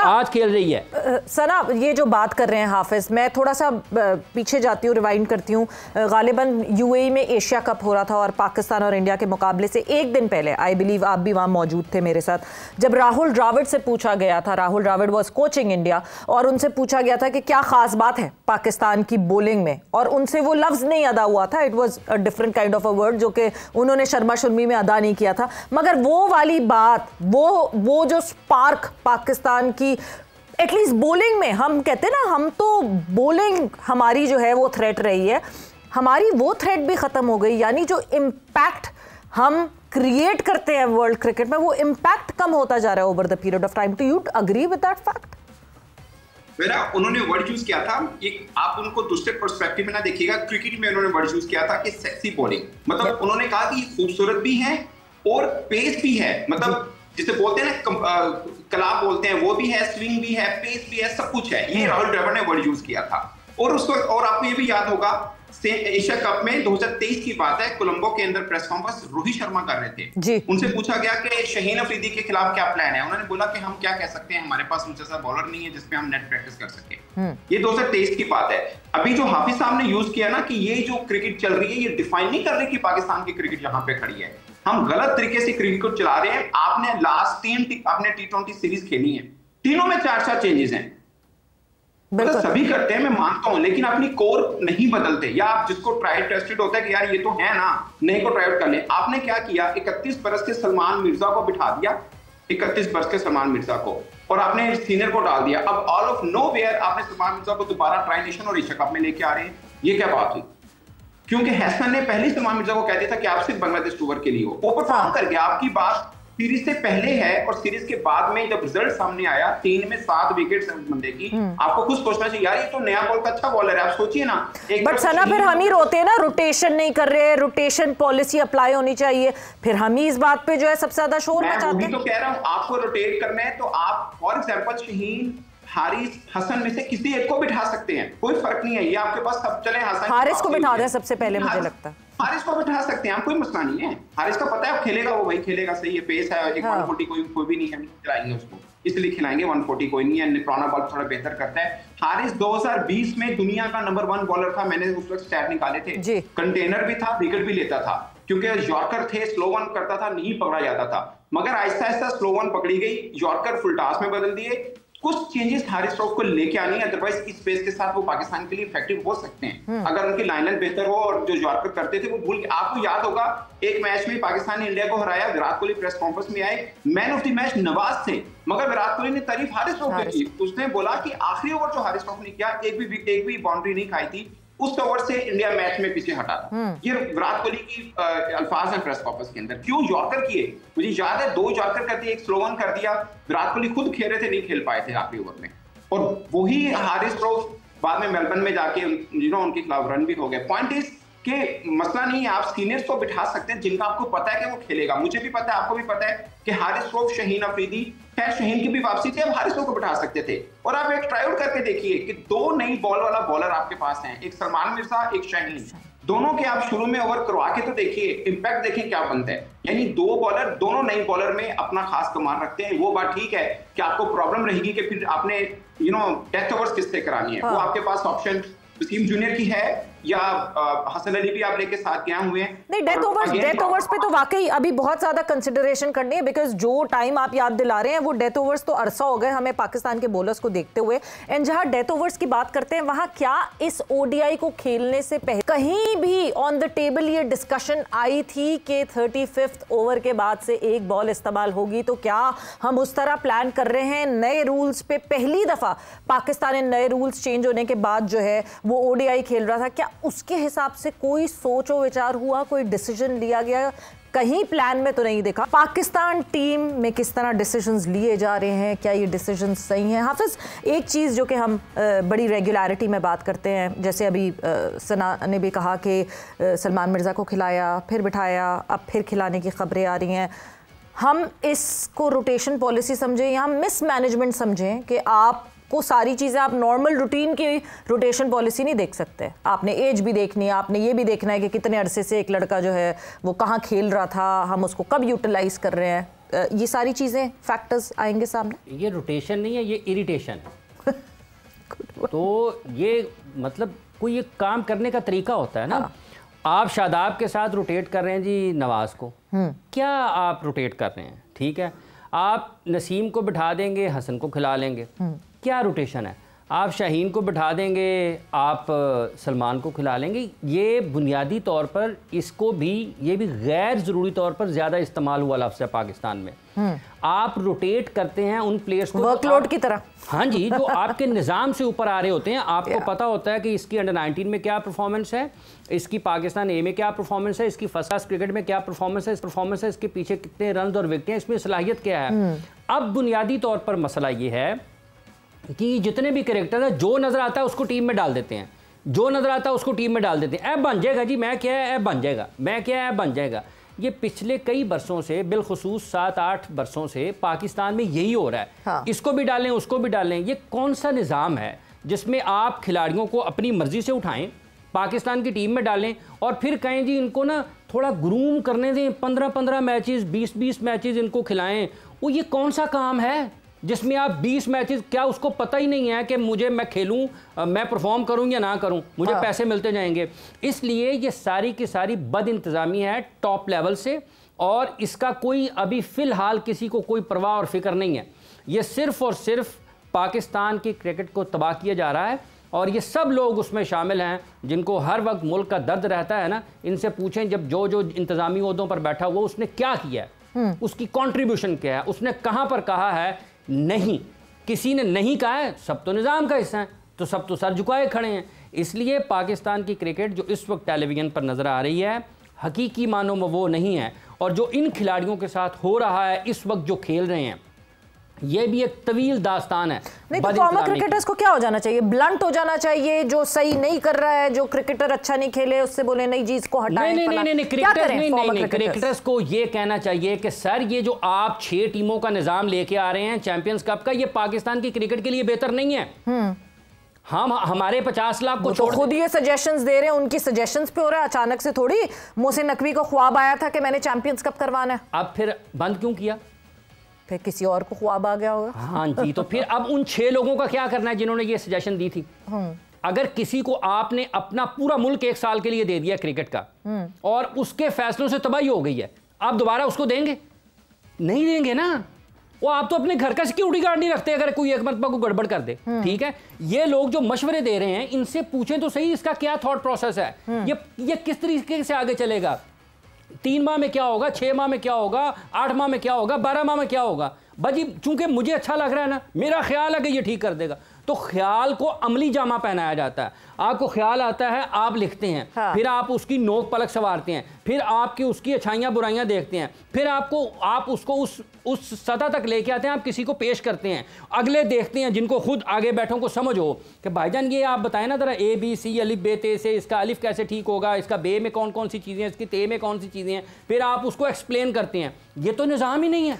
आज खेल रही है। सना, ये जो बात कर रहे हैं हाफिज, मैं थोड़ा सा पीछे जाती हूँ, रिवाइंड करती हूँ। गालिबन यूएई में एशिया कप हो रहा था और पाकिस्तान और इंडिया के मुकाबले से एक दिन पहले, आई बिलीव आप भी वहाँ मौजूद थे मेरे साथ, जब राहुल द्रविड़ से पूछा गया था, Rahul Dravid was coaching India, और उनसे पूछा गया था कि क्या खास बात है पाकिस्तान की बॉलिंग में, और उनसे वो लफ्ज़ नहीं अदा हुआ था, it was a different kind of a word जो कि उन्होंने शर्मा शुरमी में अदा नहीं किया था, मगर वो वाली बात, वो जो स्पार्क पाकिस्तान की एटलीस्ट बॉलिंग में, हम कहते हैं ना, हम तो बॉलिंग हमारी जो है वो थ्रेट रही है, हमारी वो थ्रेट भी खत्म हो गई, यानी जो इम्पैक्ट हम क्रिएट करते हैं वर्ल्ड क्रिकेट में, वो इम्पैक्ट कम होता जा रहा है over the period of time. Do you agree with that fact? मेरा उन्होंने वर्ड यूज किया था, एक आप उनको दूसरे पर्सपेक्टिव में ना देखिएगा, क्रिकेट में उन्होंने वर्ड यूज किया था कि सेक्सी बॉलिंग, मतलब उन्होंने कहा कि खूबसूरत भी है और पेस भी है, मतलब जिसे बोलते हैं ना कलाब बोलते हैं, वो भी है, स्विंग भी है, पेस भी है, सब कुछ है। ये राहुल द्रविड़ ने वर्ड यूज किया था। और उसको, और आपको ये भी याद होगा एशिया कप में 2023 की बात है, कोलंबो के अंदर प्रेस कॉन्फ्रेंस रोहित शर्मा कर रहे थे, उनसे पूछा गया कि शाहीन अफरीदी के खिलाफ क्या प्लान है, उन्होंने बोला कि हम क्या कह सकते हैं, हमारे पास उनसे बॉलर नहीं है जिसपे हम नेट प्रैक्टिस कर सके। ये 2023 की बात है। अभी जो हाफिज साहब ने यूज किया ना कि ये जो क्रिकेट चल रही है, ये डिफाइन नहीं कर रही कि पाकिस्तान की क्रिकेट यहाँ पे खड़ी है, हम गलत तरीके से क्रिकेट को चला रहे हैं। आपने लास्ट 3 आपने T20 सीरीज खेली है, तीनों में 4 चेंजेस हैं, मतलब सभी करते हैं, मैं मानता हूं, लेकिन अपनी कोर नहीं बदलते, या आप जिसको ट्राई टेस्टेड होता है कि यार ये तो है ना, नए को ट्राई आउट कर ले। आपने क्या किया, 31 बरस के सलमान मिर्जा को बिठा दिया, 31 बरस के सलमान मिर्जा को, और आपने सीनियर को डाल दिया। अब ऑल ऑफ नोवेयर आपने सलमान मिर्जा को दोबारा ट्राई नेशन और एशिया कप में लेके आ रहे हैं, ये क्या बात हुई? क्योंकि हैसन ने पहले सलमान मिर्जा को कह दिया था कि आप सिर्फ बांग्लादेश टूर के लिए हो, वो परफॉर्म कर गया। आपकी बात सीरीज से पहले है और सीरीज के बाद में जब रिजल्ट सामने आया, 3 में 7 विकेट बंदे की, आपको खुद सोचना चाहिए यार ये तो नया बॉल का अच्छा बॉलर है, आप सोचिए ना। बट सना, फिर हम ही रोते हैं ना, रोटेशन नहीं कर रहे, रोटेशन पॉलिसी अप्लाई होनी चाहिए, फिर हम ही इस बात पे जो है सबसे ज्यादा शोर मचाते हैं। मैं तो कह रहा हूं, आपको रोटेट करना है तो आप फॉर एग्जांपल शाहीन, हारिस, हसन में से किसी एक को बिठा सकते हैं, कोई फर्क नहीं है, ये आपके पास सब चले। हारिस को बिठा दें सबसे पहले, मुझे लगता है हारिस को बिठा सकते हैं, कोई मसला नहीं है। हारिस का पता है खेलेगा, वो भाई खेलेगा, सही है, पेस है, 140 कोई भी नहीं है, खिलाएंगे उसको, इसलिए खिलाएंगे, 140 कोई नहीं है, पुराना बॉल थोड़ा बेहतर करता है। हारिस 2020 में दुनिया का नंबर 1 बॉलर था, मैंने उस वक्त स्टैट निकाले थे, कंटेनर भी था, विकेट भी लेता था, क्योंकि यॉर्कर थे, स्लो वन करता था, नहीं पकड़ा जाता था, मगर आहिस्ता आहिस्ता स्लो वन पकड़ी गई, यॉर्कर फुल टॉस में बदल दिए, कुछ चेंजेस हारिस राउफ को लेके आनी है, अदरवाइज इस पेस के साथ वो पाकिस्तान के लिए इफेक्टिव हो सकते हैं अगर उनकी लाइनअप बेहतर हो। और जो यॉर्कर करते थे वो भूल के, आपको याद होगा एक मैच में पाकिस्तान ने इंडिया को हराया, विराट कोहली प्रेस कॉन्फ्रेंस में आए, man of the match Nawaz थे, मगर विराट कोहली ने तारीफ हारिस राउफ की, उसने बोला कि आखिरी ओवर जो हारिस राउफ ने किया, एक भी बाउंड्री नहीं खाई थी, उस ओवर से इंडिया मैच में पीछे हटा था। ये विराट कोहली की अल्फाज हैं प्रेस कॉन्फ्रेंस के अंदर। क्यों यॉर्कर किए? मुझे याद है 2 यॉर्कर कर दिए, एक स्लो वन कर दिया, विराट कोहली खुद खेल रहे थे, नहीं खेल पाए थे आखिरी ओवर में, और वही हारिस राउफ बाद में मेलबर्न में जाके उनके खिलाफ रन भी हो गए। पॉइंट इज कि मसला नहीं है, आप सीनियर्स को बिठा सकते हैं जिनका आपको पता है कि वो खेलेगा। मुझे भी पता है, आपको भी पता है कि हारिस राउफ, शाहीन अफरीदी, खैर शाहीन की भी वापसी थी, अब हारिस राउफ को बिठा सकते थे। और आप एक ट्राई आउट करके देखिए कि 2 नई बॉल वाला बॉलर आपके पास हैं, एक सलमान मिर्जा, एक शाहीन, दोनों के आप शुरू में ओवर करवा के तो देखिए, इंपैक्ट देखें क्या बनता है। यानी 2 बॉलर, दोनों नई बॉलर में अपना खास कमाल रखते हैं। वो बात ठीक है कि आपको प्रॉब्लम रहेगी कि फिर आपने डेथ ओवर्स किससे करानी है, वो आपके पास ऑप्शन वसीम जूनियर की है या हसन अली भी आप लेके साथ गए हुए हैं। नहीं, डेथ ओवर्स पे तो वाकई अभी बहुत ज्यादा कंसिडरेशन करनी है, बिकॉज जो टाइम आप याद दिला रहे हैं वो डेथ ओवर्स तो अरसा हो गए हमें पाकिस्तान के बॉलर्स को देखते हुए। एंड जहां डेथ ओवर्स की बात करते हैं, वहां क्या इस ओडीआई को खेलने से पहले कहीं भी ऑन द टेबल ये डिस्कशन आई थी कि 35th ओवर के बाद से एक बॉल इस्तेमाल होगी? तो क्या हम उस तरह प्लान कर रहे हैं नए रूल्स पे? पहली दफा पाकिस्तान ने नए रूल्स चेंज होने के बाद जो है वो ओडीआई खेल रहा था, क्या उसके हिसाब से कोई सोच और विचार हुआ, कोई डिसीजन लिया गया? कहीं प्लान में तो नहीं देखा। पाकिस्तान टीम में किस तरह डिसीजंस लिए जा रहे हैं, क्या ये डिसीजंस सही हैं? हाफिज, एक चीज़ जो कि हम बड़ी रेगुलरिटी में बात करते हैं, जैसे अभी सना ने भी कहा कि सलमान मिर्ज़ा को खिलाया, फिर बिठाया, अब फिर खिलाने की खबरें आ रही हैं। हम इसको रोटेशन पॉलिसी समझें या हम मिस मैनेजमेंट समझें कि आप को सारी चीज़ें, आप नॉर्मल रूटीन की रोटेशन पॉलिसी नहीं देख सकते, आपने एज भी देखनी है, आपने ये भी देखना है कि कितने अरसे से एक लड़का जो है वो कहाँ खेल रहा था, हम उसको कब यूटिलाइज कर रहे हैं। ये सारी चीज़ें फैक्टर्स आएंगे सामने? ये रोटेशन नहीं है, ये इरिटेशन है। तो ये मतलब कोई ये काम करने का तरीका होता है ना। हाँ। आप शादाब के साथ रोटेट कर रहे हैं जी नवाज को, क्या आप रोटेट कर रहे हैं? ठीक है, आप नसीम को बिठा देंगे, हसन को खिला लेंगे, क्या रोटेशन है? आप शाहीन को बिठा देंगे, आप सलमान को खिला लेंगे। ये बुनियादी तौर पर इसको भी, ये भी गैर ज़रूरी तौर पर ज़्यादा इस्तेमाल हुआ लफ्ज़ है पाकिस्तान में। आप रोटेट करते हैं उन प्लेयर्स को वर्कलोड की तरह। हाँ जी, जो आपके निज़ाम से ऊपर आ रहे होते हैं। आपको पता होता है कि इसकी अंडर 19 में क्या परफॉर्मेंस है, इसकी पाकिस्तान ए में क्या परफॉर्मेंस है, इसकी फर्स्ट क्लास क्रिकेट में क्या परफॉर्मेंस है, इसके पीछे कितने रन और विकेटें, इसमें सलाहियत क्या है। अब बुनियादी तौर पर मसला ये है कि जितने भी कैरेक्टर है, जो नज़र आता है उसको टीम में डाल देते हैं, जो नज़र आता है उसको टीम में डाल देते हैं। ऐप बन जाएगा जी, मैं क्या है ऐप बन जाएगा, मैं क्या है ऐप बन जाएगा। ये पिछले कई बरसों से, बिलखुसूस 7-8 बरसों से पाकिस्तान में यही हो रहा है। हाँ। इसको भी डालें, उसको भी डालें। ये कौन सा निज़ाम है जिसमें आप खिलाड़ियों को अपनी मर्जी से उठाएं, पाकिस्तान की टीम में डालें और फिर कहें जी इनको ना थोड़ा ग्रूम करने दें, 15-15 मैचेस, 20-20 मैचेस इनको खिलाएं। वो ये कौन सा काम है जिसमें आप 20 मैचेस, क्या उसको पता ही नहीं है कि मैं खेलूं, मैं परफॉर्म करूं या ना करूं, मुझे पैसे मिलते जाएंगे। इसलिए ये सारी की सारी बद इंतज़ामी है टॉप लेवल से, और इसका कोई अभी फ़िलहाल किसी को कोई परवाह और फिक्र नहीं है। ये सिर्फ़ और सिर्फ पाकिस्तान की क्रिकेट को तबाह किया जा रहा है, और ये सब लोग उसमें शामिल हैं जिनको हर वक्त मुल्क का दर्द रहता है ना। इनसे पूछें जब जो इंतज़ामी ओहदों पर बैठा हुआ उसने क्या किया है, उसकी कॉन्ट्रीब्यूशन क्या है, उसने कहाँ पर कहा है नहीं, किसी ने नहीं कहा है। सब तो निज़ाम का हिस्सा है, तो सब तो सर झुकाए खड़े हैं। इसलिए पाकिस्तान की क्रिकेट जो इस वक्त टेलीविज़न पर नज़र आ रही है, हकीकी मानों में वो नहीं है। और जो इन खिलाड़ियों के साथ हो रहा है इस वक्त, जो खेल रहे हैं, ये भी एक तवील दास्तान है। नहीं तो फॉर्मर क्रिकेटर्स को क्या हो जाना चाहिए? ब्लंट हो जाना चाहिए, जो सही नहीं कर रहा है, जो क्रिकेटर अच्छा नहीं खेले उससे बोले नहीं जी इसको हटाएं। नहीं, क्रिकेटर्स को ये कहना चाहिए कि सर ये जो आप 6 टीमों का निजाम लेके आ रहे हैं चैंपियंस कप का, ये पाकिस्तान की क्रिकेट के लिए बेहतर नहीं है। हम हमारे 50 लाख को तो खुद ये सजेशंस दे रहे हैं, उनकी सजेशंस पे हो रहा है। अचानक से थोड़ी मोहसिन नकवी को ख्वाब आया था कि मैंने चैंपियंस कप करवाना है। अब फिर बंद क्यों किया? फिर किसी और को ख्वाब आ गया होगा। हाँ जी, तो फिर अब उन 6 लोगों का क्या करना है जिन्होंने ये सजेशन दी थी? अगर किसी को आपने अपना पूरा मुल्क 1 साल के लिए दे दिया क्रिकेट का, और उसके फैसलों से तबाही हो गई है, आप दोबारा उसको देंगे? नहीं देंगे ना। वो आप तो अपने घर का सिक्योरिटी गार्ड नहीं रखते अगर कोई एक मरतबा को गड़बड़ कर दे। ठीक है, ये लोग जो मशवरे दे रहे हैं इनसे पूछें तो सही इसका क्या थॉट प्रोसेस है, ये किस तरीके से आगे चलेगा। 3 माह में क्या होगा, 6 माह में क्या होगा, 8 माह में क्या होगा, 12 माह में क्या होगा। भाजी चूंकि मुझे अच्छा लग रहा है ना, मेरा ख्याल है कि ये ठीक कर देगा, तो ख्याल को अमली जामा पहनाया जाता है। आपको ख्याल आता है, आप लिखते हैं, हाँ। फिर आप उसकी नोक पलक संवारते हैं, फिर आपकी उसकी अच्छाइयाँ बुराइयाँ देखते हैं, फिर आप उसको उस सतह तक लेके आते हैं, आप किसी को पेश करते हैं, अगले देखते हैं जिनको खुद आगे बैठों को समझ हो कि भाईजान ये आप बताएं ना ज़रा ABC अलिफ बे ते से इसका अलिफ कैसे ठीक होगा, इसका बे में कौन कौन सी चीज़ें हैं, इसकी ते में कौन सी चीज़ें हैं, फिर आप उसको एक्सप्लेन करते हैं। ये तो निज़ाम ही नहीं है।